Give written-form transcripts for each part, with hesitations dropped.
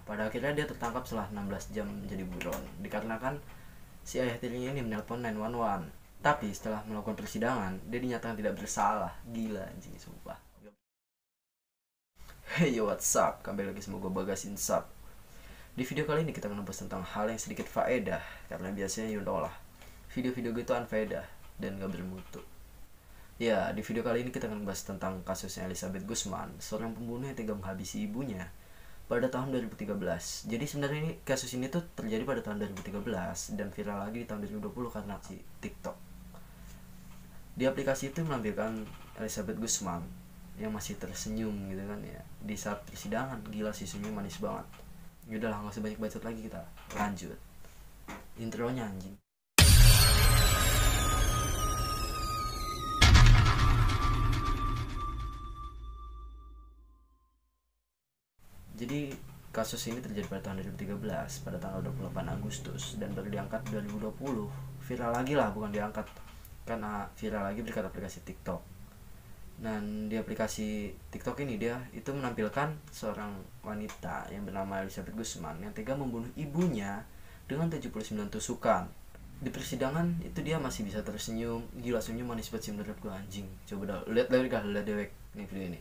Pada akhirnya dia tertangkap setelah 16 jam menjadi buron, dikarenakan si ayah tirinya ini menelpon 911. Tapi setelah melakukan persidangan, dia dinyatakan tidak bersalah. Gila anjing, sumpah. Hey yo, what's up? Kembali lagi sama gue Bagas Insap. Di video kali ini kita akan membahas tentang hal yang sedikit faedah, karena biasanya you know lah, video-video gitu unfaedah dan gak bermutu. Ya, di video kali ini kita akan membahas tentang kasusnya Elizabeth Guzman, seorang pembunuh yang tega menghabisi ibunya pada tahun 2013. Jadi sebenarnya kasus ini tuh terjadi pada tahun 2013 dan viral lagi di tahun 2020 karena si TikTok. Di aplikasi itu menampilkan Elizabeth Guzman yang masih tersenyum gitu kan ya di saat persidangan. Gila sih, senyum manis banget. Yaudah lah, gak usah banyak bacot lagi, kita lanjut intronya anjing. Jadi kasus ini terjadi pada tahun 2013 pada tanggal 28 Agustus dan baru diangkat 2020. Viral lagi lah, bukan diangkat, karena viral lagi berkat aplikasi TikTok. Dan di aplikasi TikTok ini dia itu menampilkan seorang wanita yang bernama Elizabeth Guzman yang tega membunuh ibunya dengan 79 tusukan. Di persidangan itu dia masih bisa tersenyum. Gila, senyum manis banget sih menurut gue anjing. Coba dah lihat dewek nih video ini.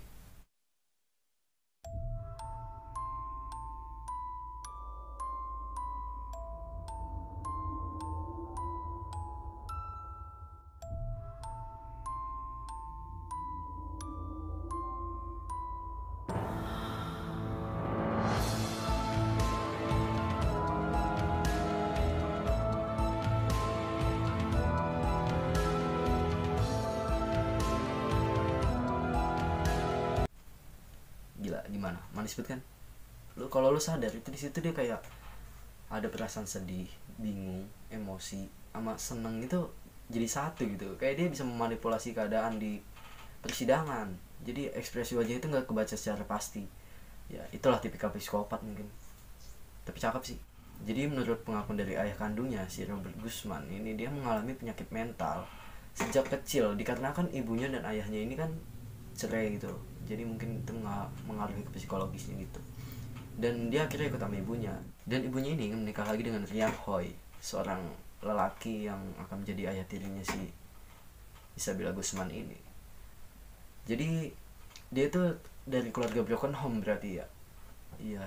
Gila, gimana? Manis banget kan? Kalau lu sadar itu di situ dia kayak ada perasaan sedih, bingung, emosi, sama seneng itu jadi satu gitu. Kayak dia bisa memanipulasi keadaan di persidangan. Jadi ekspresi wajah itu nggak kebaca secara pasti. Ya itulah tipikal psikopat mungkin. Tapi cakep sih. Jadi menurut pengakuan dari ayah kandungnya, si Robert Guzman ini, dia mengalami penyakit mental sejak kecil dikarenakan ibunya dan ayahnya ini kan cerai gitu. Jadi mungkin itu mengaruhi ke psikologisnya gitu. Dan dia akhirnya ikut sama ibunya. Dan ibunya ini ingin menikah lagi dengan Ryan Hoy, seorang lelaki yang akan menjadi ayah tirinya si Isabella Guzman ini. Jadi dia itu dari keluarga broken home berarti ya. Iya,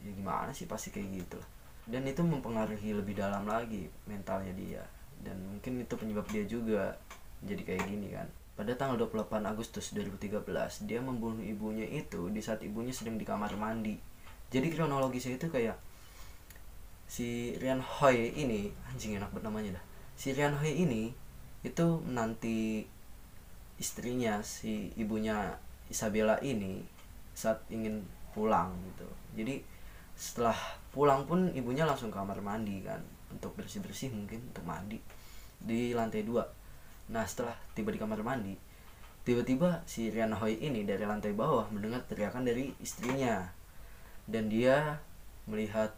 ya gimana sih, pasti kayak gitu lah. Dan itu mempengaruhi lebih dalam lagi mentalnya dia. Dan mungkin itu penyebab dia juga jadi kayak gini kan. Pada tanggal 28 Agustus 2013, dia membunuh ibunya itu di saat ibunya sedang di kamar mandi. Jadi kronologisnya itu kayak si Ryan Hoy ini, anjing enak banget namanya dah. Si Ryan Hoy ini itu menanti istrinya, si ibunya Isabella ini, saat ingin pulang gitu. Jadi setelah pulang pun ibunya langsung ke kamar mandi kan, untuk bersih-bersih mungkin, untuk mandi di lantai 2. Nah setelah tiba di kamar mandi, tiba-tiba si Ryan Hoy ini dari lantai bawah mendengar teriakan dari istrinya. Dan dia melihat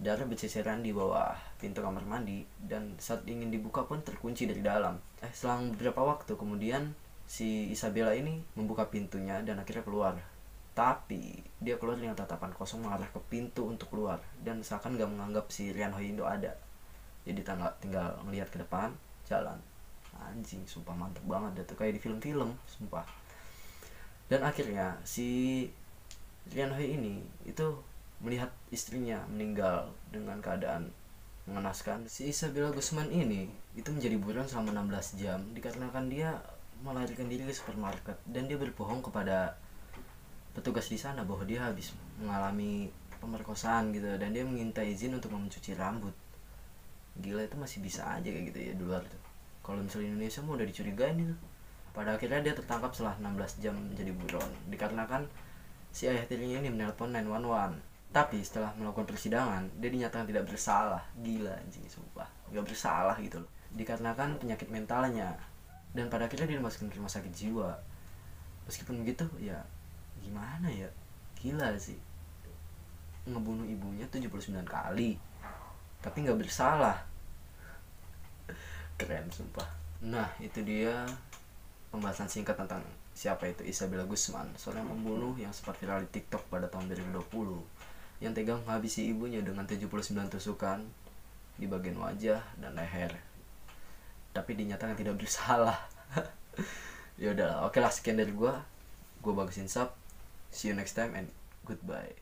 darah berceceran di bawah pintu kamar mandi, dan saat ingin dibuka pun terkunci dari dalam. Selang beberapa waktu kemudian si Isabella ini membuka pintunya dan akhirnya keluar. Tapi dia keluar dengan tatapan kosong mengarah ke pintu untuk keluar, dan seakan gak menganggap si Ryan Hoy itu ada. Jadi tinggal melihat ke depan, jalan. Anjing, sumpah mantep banget itu, kayak di film-film, sumpah. Dan akhirnya si Ryan Hoy ini itu melihat istrinya meninggal dengan keadaan mengenaskan. Si Isabella Guzman ini itu menjadi buron selama 16 jam dikarenakan dia melarikan diri ke supermarket, dan dia berbohong kepada petugas di sana bahwa dia habis mengalami pemerkosaan gitu, dan dia meminta izin untuk mencuci rambut. Gila, itu masih bisa aja kayak gitu ya di luar tuh. Kalau misalnya Indonesia mau udah dicurigain itu. Pada akhirnya dia tertangkap setelah 16 jam menjadi buron dikarenakan si ayah tirinya ini menelpon 911. Tapi setelah melakukan persidangan, dia dinyatakan tidak bersalah. Gila anjing, sumpah, gak bersalah gitu loh, dikarenakan penyakit mentalnya. Dan pada akhirnya dia dimasukkan ke rumah sakit jiwa. Meskipun begitu ya gimana ya, gila sih, ngebunuh ibunya 79 kali tapi gak bersalah. Keren sumpah. Nah itu dia pembahasan singkat tentang siapa itu Isabella Guzman, seorang pembunuh yang sempat viral di TikTok pada tahun 2020. yang tega menghabisi ibunya dengan 79 tusukan di bagian wajah dan leher, tapi dinyatakan tidak bersalah. Ya udah, oke lah, sekian dari gua Bagus Insap. See you next time and goodbye.